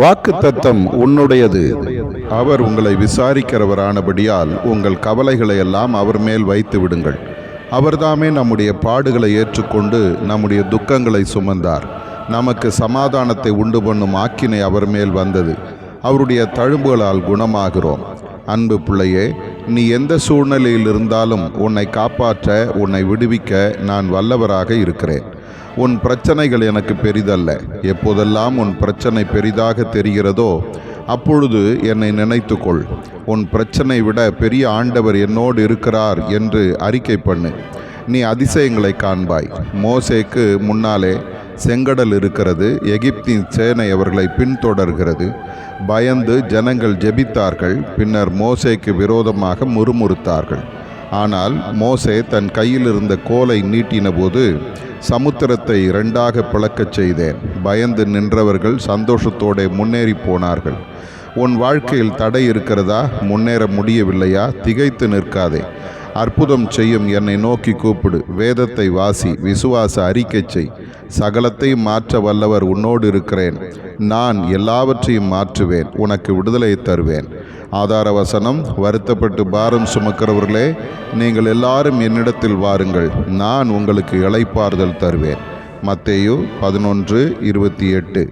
வாக்குத்தத்தம் உன்னுடையது. அவர் உங்களை விசாரிக்கிறவரானபடியால் உங்கள் கவலைகளை எல்லாம் அவர் மேல் வைத்து விடுங்கள். அவர்தாமே நம்முடைய பாடுகளை ஏற்றுக்கொண்டு நம்முடைய துக்கங்களை சுமந்தார். நமக்கு சமாதானத்தை உண்டு பண்ணும் ஆக்கினை அவர் மேல் வந்தது. அவருடைய தழும்புகளால் குணமாகிறோம். அன்பு பிள்ளையே, நீ எந்த சூழ்நிலையில் இருந்தாலும் உன்னை காப்பாற்ற, உன்னை விடுவிக்க நான் வல்லவராக இருக்கிறேன். உன் பிரச்சனைகள் எனக்கு பெரிதல்ல. எப்போதெல்லாம் உன் பிரச்சனை பெரிதாக தெரிகிறதோ அப்பொழுது என்னை நினைத்துக்கொள். உன் பிரச்சனை விட பெரிய ஆண்டவர் என்னோடு இருக்கிறார் என்று அறிக்கை பண்ணு. நீ அதிசயங்களை காண்பாய். மோசேக்கு முன்னாலே செங்கடல் இருக்கிறது. எகிப்தின் சேனை அவர்களை பின்தொடர்கிறது. பயந்து ஜனங்கள் ஜெபித்தார்கள். பின்னர் மோசேக்கு விரோதமாக முறுமுறுத்தார்கள். ஆனால் மோசே தன் கையில் இருந்த கோலை நீட்டின போது சமுத்திரத்தை இரண்டாக பிளக்கச் செய்தேன். பயந்து நின்றவர்கள் சந்தோஷத்தோடு முன்னேறி போனார்கள். உன் வாழ்க்கையில் தடை இருக்கிறதா? முன்னேற முடியவில்லையா? திகைத்து நிற்காதே. அற்புதம் செய்யும் என்னை நோக்கி கூப்பிடு. வேதத்தை வாசி, விசுவாச அறிக்கை செய். சகலத்தையும் மாற்ற வல்லவர் உன்னோடு இருக்கிறேன். நான் எல்லாவற்றையும் மாற்றுவேன். உனக்கு விடுதலை தருவேன். ஆதார வசனம்: வருத்தப்பட்டு பாரம் சுமக்கிறவர்களே, நீங்கள் எல்லாரும் என்னிடத்தில் வாருங்கள், நான் உங்களுக்கு இளைப்பாறுதல் தருவேன். மத்தேயு 11:28.